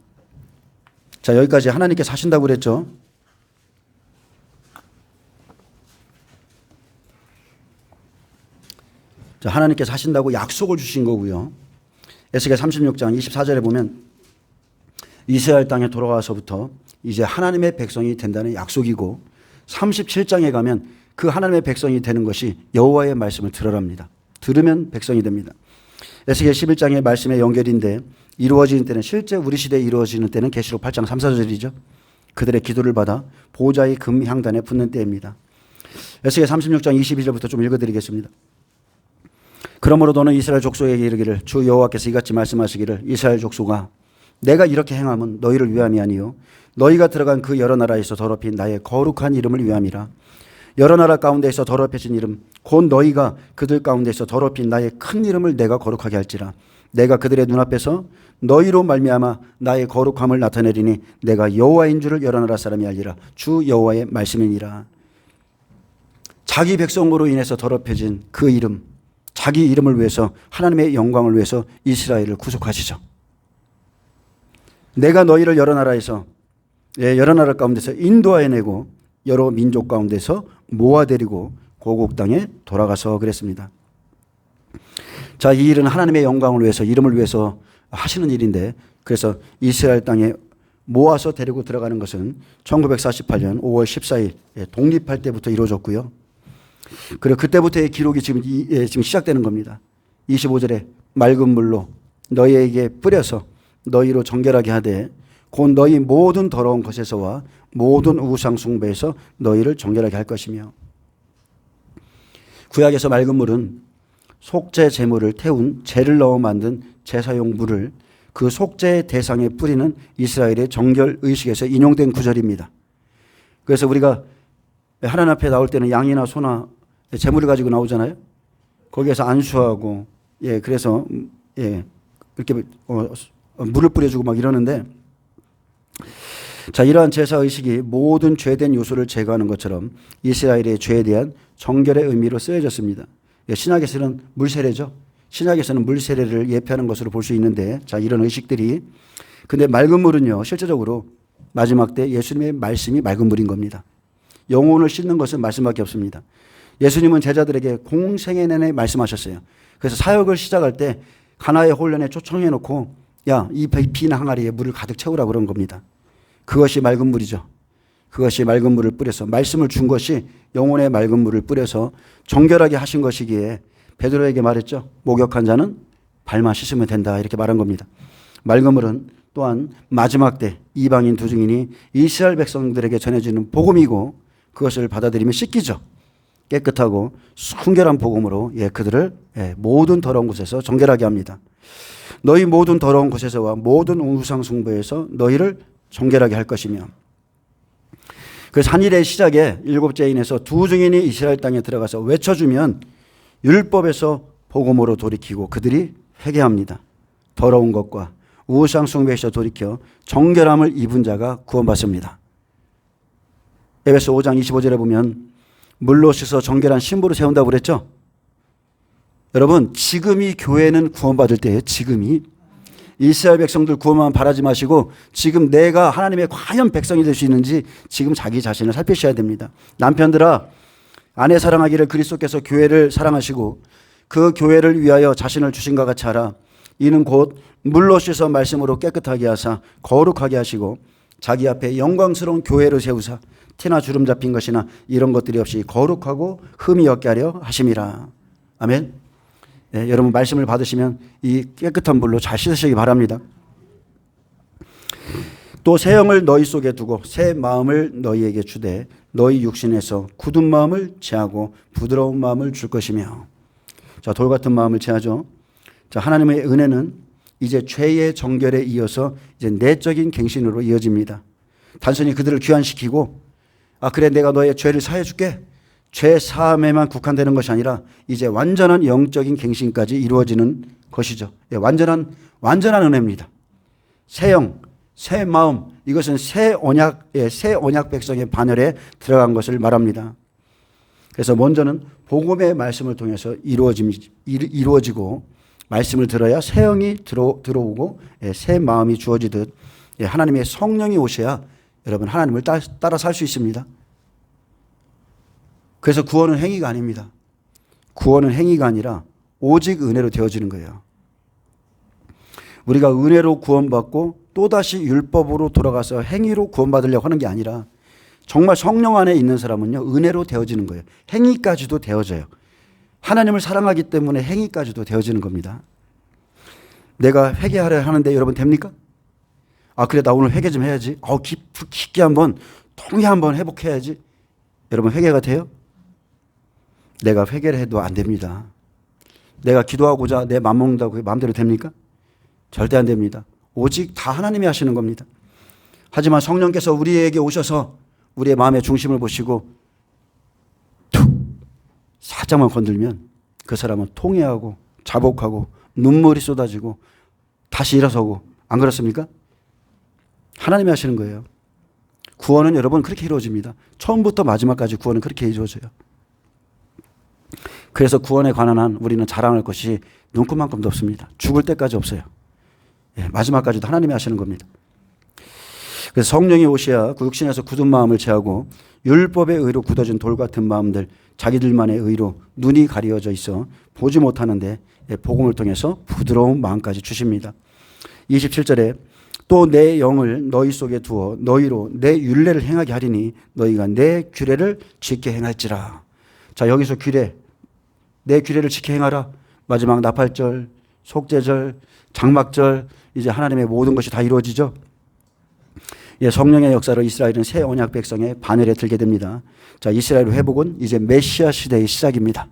자, 여기까지 하나님께서 하신다고 그랬죠. 자, 하나님께서 하신다고 약속을 주신 거고요. 에스겔 36장 24절에 보면 이스라엘 땅에 돌아와서부터 이제 하나님의 백성이 된다는 약속이고, 37장에 가면 그 하나님의 백성이 되는 것이 여호와의 말씀을 들으랍니다. 들으면 백성이 됩니다. 에스겔 11장의 말씀의 연결인데 이루어지는 때는 실제 우리 시대에 이루어지는 때는 계시록 8장 3, 4절이죠. 그들의 기도를 받아 보좌의 금 향단에 붙는 때입니다. 에스겔 36장 22절부터 좀 읽어드리겠습니다. 그러므로 너는 이스라엘 족속에게 이르기를 주 여호와께서 이같이 말씀하시기를 이스라엘 족속아 내가 이렇게 행함은 너희를 위함이 아니요 너희가 들어간 그 여러 나라에서 더럽힌 나의 거룩한 이름을 위함이라. 여러 나라 가운데에서 더럽혀진 이름 곧 너희가 그들 가운데서 더럽힌 나의 큰 이름을 내가 거룩하게 할지라. 내가 그들의 눈앞에서 너희로 말미암아 나의 거룩함을 나타내리니 내가 여호와인 줄을 여러 나라 사람이 알리라. 주 여호와의 말씀이니라. 자기 백성으로 인해서 더럽혀진 그 이름, 자기 이름을 위해서 하나님의 영광을 위해서 이스라엘을 구속하시죠. 내가 너희를 여러 나라에서 여러 나라 가운데서 인도하여내고 여러 민족 가운데서 모아데리고 고국 땅에 돌아가서 그랬습니다. 자, 이 일은 하나님의 영광을 위해서 이름을 위해서 하시는 일인데, 그래서 이스라엘 땅에 모아서 데리고 들어가는 것은 1948년 5월 14일 독립할 때부터 이루어졌고요. 그리고 그때부터의 기록이 지금 시작되는 겁니다. 25절에 맑은 물로 너희에게 뿌려서 너희로 정결하게 하되 곧 너희 모든 더러운 것에서와 모든 우상 숭배에서 너희를 정결하게 할 것이며. 구약에서 맑은 물은 속죄 제물을 태운 재를 넣어 만든 제사용 물을 그 속죄 대상에 뿌리는 이스라엘의 정결 의식에서 인용된 구절입니다. 그래서 우리가 하나님 앞에 나올 때는 양이나 소나 제물을 가지고 나오잖아요. 거기에서 안수하고 그래서 이렇게 물을 뿌려주고 막 이러는데, 자, 이러한 제사 의식이 모든 죄된 요소를 제거하는 것처럼 이스라엘의 죄에 대한 정결의 의미로 쓰여졌습니다. 신약에서는 물세례죠. 신약에서는 물세례를 예표하는 것으로 볼 수 있는데, 자, 이런 의식들이, 근데 맑은 물은요 실제적으로 마지막 때 예수님의 말씀이 맑은 물인 겁니다. 영혼을 씻는 것은 말씀밖에 없습니다. 예수님은 제자들에게 공생애 내내 말씀하셨어요. 그래서 사역을 시작할 때 가나의 홀련에 초청해 놓고 야, 이 빈 항아리에 물을 가득 채우라 그런 겁니다. 그것이 맑은 물이죠. 그것이 맑은 물을 뿌려서 말씀을 준 것이 영혼의 맑은 물을 뿌려서 정결하게 하신 것이기에 베드로에게 말했죠. 목욕한 자는 발만 씻으면 된다 이렇게 말한 겁니다. 말그물은 또한 마지막 때 이방인 두 증인이 이스라엘 백성들에게 전해지는 복음이고 그것을 받아들이면 씻기죠. 깨끗하고 순결한 복음으로 그들을 모든 더러운 곳에서 정결하게 합니다. 너희 모든 더러운 곳에서와 모든 우상 숭배에서 너희를 정결하게 할 것이며. 그래서 한 일의 시작에 일곱째 인에서 두 증인이 이스라엘 땅에 들어가서 외쳐주면 율법에서 복음으로 돌이키고 그들이 회개합니다. 더러운 것과 우상 숭배에서 돌이켜 정결함을 입은 자가 구원받습니다. 에베소 5장 25절에 보면 물로 씻어 정결한 신부를 세운다고 그랬죠. 여러분, 지금이 교회는 구원받을 때예요. 지금이. 이스라엘 백성들 구원만 바라지 마시고 지금 내가 하나님의 과연 백성이 될 수 있는지 지금 자기 자신을 살피셔야 됩니다. 남편들아, 아내 사랑하기를 그리스도께서 교회를 사랑하시고 그 교회를 위하여 자신을 주신 것 같이 하라. 이는 곧 물로 씻어 말씀으로 깨끗하게 하사 거룩하게 하시고 자기 앞에 영광스러운 교회를 세우사 티나 주름 잡힌 것이나 이런 것들이 없이 거룩하고 흠이 없게 하려 하심이라. 아멘. 여러분 말씀을 받으시면 이 깨끗한 물로 잘 씻으시기 바랍니다. 또 새 영을 너희 속에 두고 새 마음을 너희에게 주되 너희 육신에서 굳은 마음을 제하고 부드러운 마음을 줄 것이며. 자, 돌 같은 마음을 제하죠. 자, 하나님의 은혜는 이제 죄의 정결에 이어서 이제 내적인 갱신으로 이어집니다. 단순히 그들을 귀환시키고 그래 내가 너의 죄를 사해 줄게. 죄 사함에만 국한되는 것이 아니라 이제 완전한 영적인 갱신까지 이루어지는 것이죠. 완전한 은혜입니다. 새 영, 새 마음, 이것은 새 언약 백성의 반열에 들어간 것을 말합니다. 그래서 먼저는 복음의 말씀을 통해서 이루어지고 말씀을 들어야 새 영이 들어오고 새 마음이 주어지듯 하나님의 성령이 오셔야 여러분 하나님을 따라 살 수 있습니다. 그래서 구원은 행위가 아닙니다. 구원은 행위가 아니라 오직 은혜로 되어지는 거예요. 우리가 은혜로 구원받고 또다시 율법으로 돌아가서 행위로 구원받으려고 하는 게 아니라 정말 성령 안에 있는 사람은요, 은혜로 되어지는 거예요. 행위까지도 되어져요. 하나님을 사랑하기 때문에 행위까지도 되어지는 겁니다. 내가 회개하려 하는데 여러분 됩니까? 그래 나 오늘 회개 좀 해야지. 깊게 한번 통해 한번 회복해야지. 여러분 회개가 돼요? 내가 회개를 해도 안 됩니다. 내가 기도하고자 내 맘 먹는다고 마음대로 됩니까? 절대 안 됩니다. 오직 다 하나님이 하시는 겁니다. 하지만 성령께서 우리에게 오셔서 우리의 마음의 중심을 보시고 툭 살짝만 건들면 그 사람은 통회하고 자복하고 눈물이 쏟아지고 다시 일어서고, 안 그렇습니까? 하나님이 하시는 거예요. 구원은 여러분 그렇게 이루어집니다. 처음부터 마지막까지 구원은 그렇게 이루어져요. 그래서 구원에 관한 한 우리는 자랑할 것이 눈곱만큼도 없습니다. 죽을 때까지 없어요. 마지막까지도 하나님이 하시는 겁니다. 그래서 성령이 오셔야 육신에서 굳은 마음을 제하고 율법의 의로 굳어진 돌 같은 마음들, 자기들만의 의로 눈이 가려져 있어 보지 못하는데 복음을 통해서 부드러운 마음까지 주십니다. 27절에 또 내 영을 너희 속에 두어 너희로 내 율례를 행하게 하리니 너희가 내 규례를 지켜 행할지라. 자, 여기서 규례, 내 규례를 지켜 행하라. 마지막 나팔절, 속죄절, 장막절, 이제 하나님의 모든 것이 다 이루어지죠. 성령의 역사로 이스라엘은 새 언약 백성의 반열에 들게 됩니다. 자, 이스라엘 회복은 이제 메시아 시대의 시작입니다.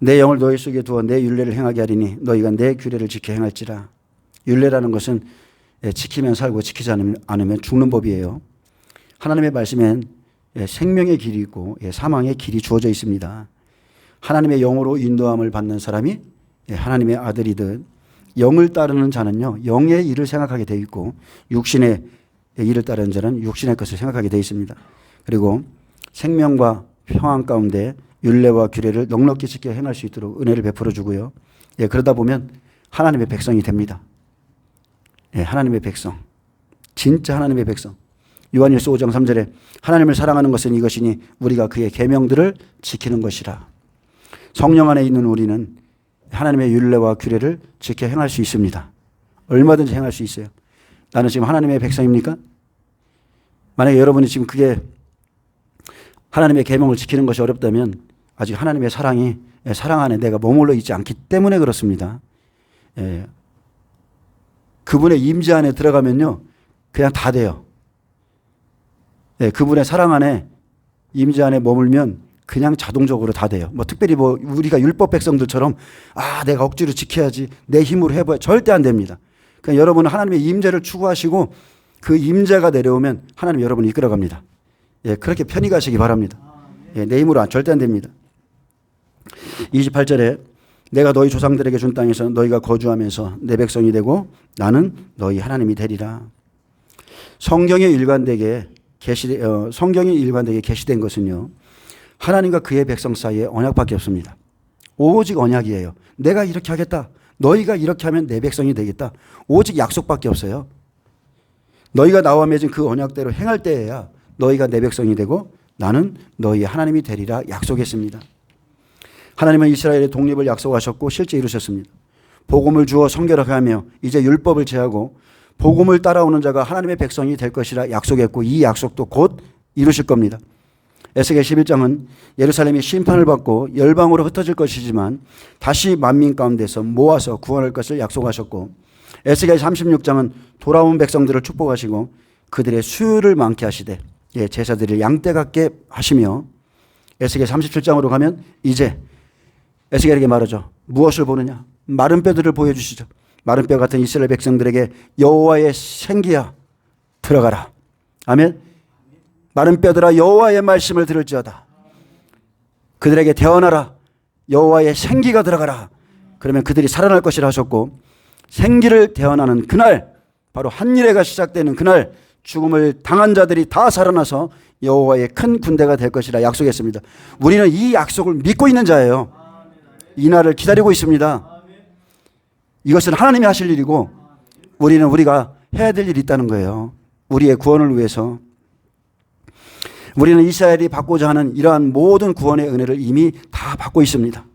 내 영을 너희 속에 두어 내 율례를 행하게 하리니 너희가 내 규례를 지켜 행할지라. 율례라는 것은 지키면 살고 지키지 않으면 죽는 법이에요. 하나님의 말씀엔 생명의 길이 있고 사망의 길이 주어져 있습니다. 하나님의 영으로 인도함을 받는 사람이 하나님의 아들이듯 영을 따르는 자는요, 영의 일을 생각하게 되어 있고 육신의 일을 따르는 자는 육신의 것을 생각하게 되어 있습니다. 그리고 생명과 평안 가운데 율례와 규례를 넉넉히 지켜 행할 수 있도록 은혜를 베풀어 주고요. 그러다 보면 하나님의 백성이 됩니다. 하나님의 백성, 진짜 하나님의 백성. 요한일서 5장 3절에 하나님을 사랑하는 것은 이것이니 우리가 그의 계명들을 지키는 것이라. 성령 안에 있는 우리는 하나님의 율례와 규례를 지켜 행할 수 있습니다. 얼마든지 행할 수 있어요. 나는 지금 하나님의 백성입니까? 만약에 여러분이 지금 그게 하나님의 계명을 지키는 것이 어렵다면 아직 하나님의 사랑이 사랑 안에 내가 머물러 있지 않기 때문에 그렇습니다. 그분의 임재 안에 들어가면요, 그냥 다 돼요. 그분의 사랑 안에, 임재 안에 머물면 그냥 자동적으로 다 돼요. 뭐 특별히 뭐 우리가 율법 백성들처럼 내가 억지로 지켜야지, 내 힘으로 해봐야, 절대 안 됩니다. 그냥 여러분은 하나님의 임재를 추구하시고 그 임재가 내려오면 하나님 여러분을 이끌어갑니다. 그렇게 편히 가시기 바랍니다. 내 힘으로 절대 안 됩니다. 28절에 내가 너희 조상들에게 준 땅에서 너희가 거주하면서 내 백성이 되고 나는 너희 하나님이 되리라. 성경에 일관되게 계시된 것은요, 하나님과 그의 백성 사이에 언약밖에 없습니다. 오직 언약이에요. 내가 이렇게 하겠다. 너희가 이렇게 하면 내 백성이 되겠다. 오직 약속밖에 없어요. 너희가 나와 맺은 그 언약대로 행할 때에야 너희가 내 백성이 되고 나는 너희 하나님이 되리라 약속했습니다. 하나님은 이스라엘의 독립을 약속하셨고 실제 이루셨습니다. 복음을 주어 성결하게 하며 이제 율법을 제하고 복음을 따라오는 자가 하나님의 백성이 될 것이라 약속했고 이 약속도 곧 이루실 겁니다. 에스겔 11장은 예루살렘이 심판을 받고 열방으로 흩어질 것이지만 다시 만민 가운데서 모아서 구원할 것을 약속하셨고, 에스겔 36장은 돌아온 백성들을 축복하시고 그들의 수요를 많게 하시되 제사들을 양떼 같게 하시며, 에스겔 37장으로 가면 이제 에스겔에게 말하죠. 무엇을 보느냐? 마른 뼈들을 보여주시죠. 마른 뼈 같은 이스라엘 백성들에게 여호와의 생기야 들어가라. 아멘. 마른 뼈들아 여호와의 말씀을 들을지어다. 그들에게 태어나라. 여호와의 생기가 들어가라. 그러면 그들이 살아날 것이라 하셨고, 생기를 태어나는 그날, 바로 한일회가 시작되는 그날 죽음을 당한 자들이 다 살아나서 여호와의 큰 군대가 될 것이라 약속했습니다. 우리는 이 약속을 믿고 있는 자예요. 이 날을 기다리고 있습니다. 이것은 하나님이 하실 일이고 우리가 해야 될 일이 있다는 거예요. 우리의 구원을 위해서. 우리는 이스라엘이 받고자 하는 이러한 모든 구원의 은혜를 이미 다 받고 있습니다.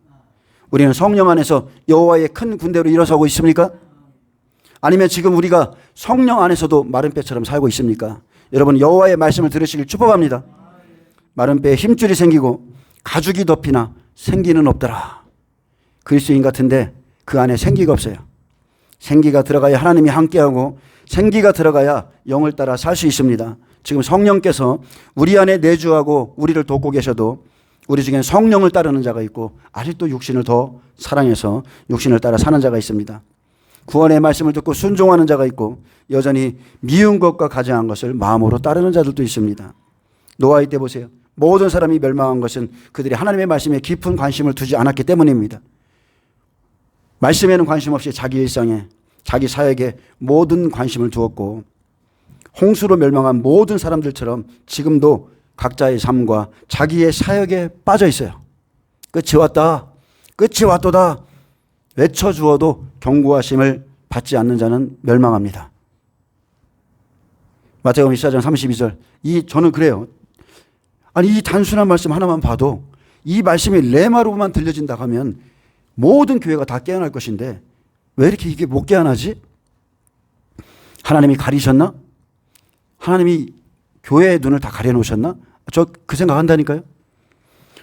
우리는 성령 안에서 여호와의 큰 군대로 일어서고 있습니까? 아니면 지금 우리가 성령 안에서도 마른 뼈처럼 살고 있습니까? 여러분, 여호와의 말씀을 들으시길 축복합니다. 마른 뼈에 힘줄이 생기고 가죽이 덮이나 생기는 없더라. 그리스도인 같은데 그 안에 생기가 없어요. 생기가 들어가야 하나님이 함께하고 생기가 들어가야 영을 따라 살 수 있습니다. 지금 성령께서 우리 안에 내주하고 우리를 돕고 계셔도 우리 중엔 성령을 따르는 자가 있고 아직도 육신을 더 사랑해서 육신을 따라 사는 자가 있습니다. 구원의 말씀을 듣고 순종하는 자가 있고 여전히 미운 것과 가증한 것을 마음으로 따르는 자들도 있습니다. 노아의 때 보세요. 모든 사람이 멸망한 것은 그들이 하나님의 말씀에 깊은 관심을 두지 않았기 때문입니다. 말씀에는 관심 없이 자기 일상에, 자기 사역에 모든 관심을 두었고, 홍수로 멸망한 모든 사람들처럼 지금도 각자의 삶과 자기의 사역에 빠져 있어요. 끝이 왔다, 끝이 왔도다 외쳐주어도 경고하심을 받지 않는 자는 멸망합니다. 마태복음 24장 32절. 저는 그래요. 아니, 이 단순한 말씀 하나만 봐도 이 말씀이 레마로만 들려진다 하면 모든 교회가 다 깨어날 것인데 왜 이렇게 이게 못 깨어나지? 하나님이 가리셨나? 하나님이 교회의 눈을 다 가려놓으셨나? 저 그 생각한다니까요.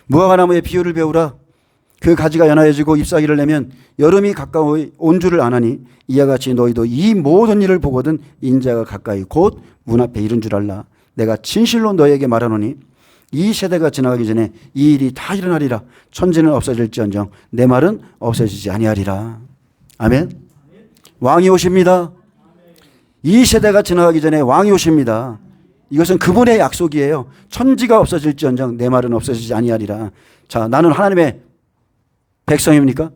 무화과나무의 비유를 배우라. 그 가지가 연하여지고 잎사귀를 내면 여름이 가까워 온 줄을 아나니 이와 같이 너희도 이 모든 일을 보거든 인자가 가까이 곧 문 앞에 이른 줄 알라. 내가 진실로 너희에게 말하노니 이 세대가 지나가기 전에 이 일이 다 일어나리라. 천지는 없어질지언정 내 말은 없어지지 아니하리라. 아멘. 왕이 오십니다. 이 세대가 지나가기 전에 왕이 오십니다. 이것은 그분의 약속이에요. 천지가 없어질지언정 내 말은 없어지지 아니하리라. 자, 나는 하나님의 백성입니까?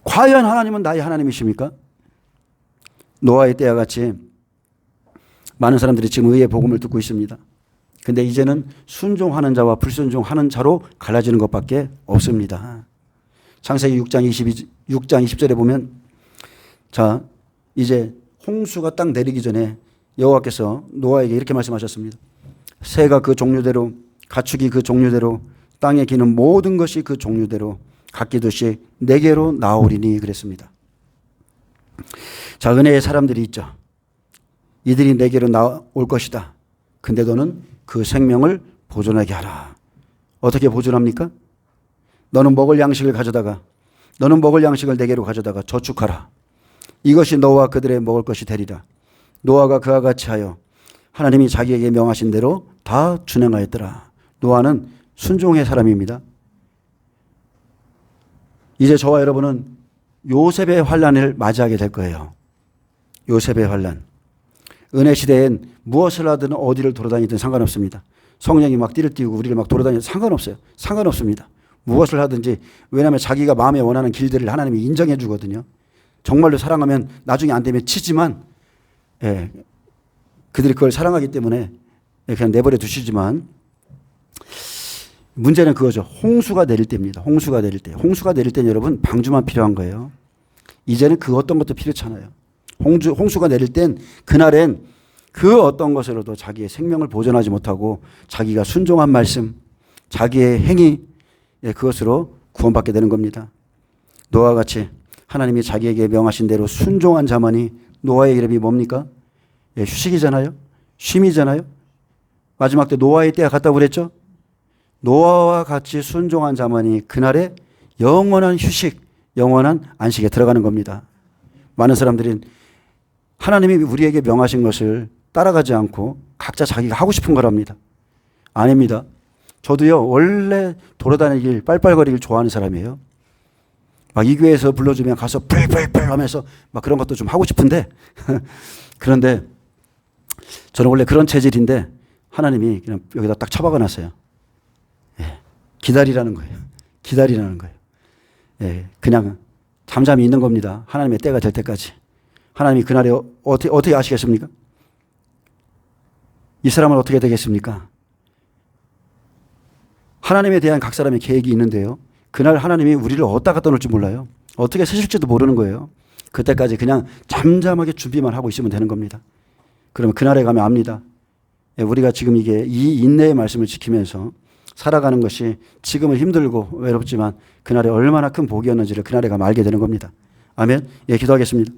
과연 하나님은 나의 하나님이십니까? 노아의 때와 같이 많은 사람들이 지금 의의 복음을 듣고 있습니다. 근데 이제는 순종하는 자와 불순종하는 자로 갈라지는 것밖에 없습니다. 창세기 6장 20절에 보면, 자, 이제 홍수가 딱 내리기 전에 여호와께서 노아에게 이렇게 말씀하셨습니다. 새가 그 종류대로, 가축이 그 종류대로, 땅에 기는 모든 것이 그 종류대로 각기듯이 내게로 나오리니 그랬습니다. 자, 은혜의 사람들이 있죠. 이들이 내게로 나올 것이다. 근데 너는 그 생명을 보존하게 하라. 어떻게 보존합니까? 너는 먹을 양식을 가져다가 너는 먹을 양식을 내게로 가져다가 저축하라. 이것이 너와 그들의 먹을 것이 되리라. 노아가 그와 같이 하여 하나님이 자기에게 명하신 대로 다 준행하였더라. 노아는 순종의 사람입니다. 이제 저와 여러분은 요셉의 환난을 맞이하게 될 거예요. 요셉의 환난. 은혜 시대엔 무엇을 하든 어디를 돌아다니든 상관없습니다. 성령이 막 띠를 띄우고 우리를 막 돌아다니도 상관없어요. 상관없습니다. 무엇을 하든지. 왜냐하면 자기가 마음에 원하는 길들을 하나님이 인정해 주거든요. 정말로 사랑하면 나중에 안 되면 치지만 그들이 그걸 사랑하기 때문에 그냥 내버려 두시지만 문제는 그거죠. 홍수가 내릴 때입니다. 홍수가 내릴 때. 홍수가 내릴 때는 여러분 방주만 필요한 거예요. 이제는 그 어떤 것도 필요찮아요. 홍수가 내릴 땐 그날엔 그 어떤 것으로도 자기의 생명을 보존하지 못하고 자기가 순종한 말씀, 자기의 행위 그것으로 구원받게 되는 겁니다. 노아와 같이 하나님이 자기에게 명하신 대로 순종한 자만이 노아의 이름이 뭡니까? 휴식이잖아요. 쉼이잖아요. 마지막 때 노아의 때가 갔다고 그랬죠. 노아와 같이 순종한 자만이 그날에 영원한 휴식, 영원한 안식에 들어가는 겁니다. 많은 사람들이 하나님이 우리에게 명하신 것을 따라가지 않고 각자 자기가 하고 싶은 거랍니다. 아닙니다. 저도요 원래 돌아다니길 빨빨거리길 좋아하는 사람이에요. 막 이 교회에서 불러주면 가서 뿔뿔뿔 하면서 막 그런 것도 좀 하고 싶은데 그런데 저는 원래 그런 체질인데 하나님이 그냥 여기다 딱 처박아 놨어요. 기다리라는 거예요. 기다리라는 거예요. 그냥 잠잠히 있는 겁니다. 하나님의 때가 될 때까지. 하나님이 그날에 어떻게 아시겠습니까? 이 사람은 어떻게 되겠습니까? 하나님에 대한 각 사람의 계획이 있는데요. 그날 하나님이 우리를 어디다 갖다 놓을지 몰라요. 어떻게 쓰실지도 모르는 거예요. 그때까지 그냥 잠잠하게 준비만 하고 있으면 되는 겁니다. 그러면 그날에 가면 압니다. 우리가 지금 이게 이 인내의 말씀을 지키면서 살아가는 것이 지금은 힘들고 외롭지만 그날에 얼마나 큰 복이었는지를 그날에 가면 알게 되는 겁니다. 아멘. 기도하겠습니다.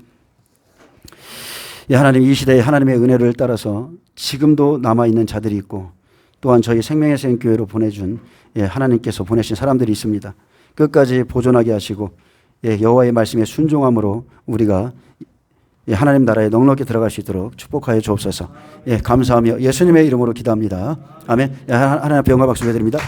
하나님, 이 시대에 하나님의 은혜를 따라서 지금도 남아있는 자들이 있고 또한 저희 생명의 생교회로 보내준 하나님께서 보내신 사람들이 있습니다. 끝까지 보존하게 하시고 여호와의 말씀에 순종함으로 우리가 하나님 나라에 넉넉히 들어갈 수 있도록 축복하여 주옵소서. 감사하며 예수님의 이름으로 기도합니다. 아멘. 하나님 앞에 영광 박수 드립니다.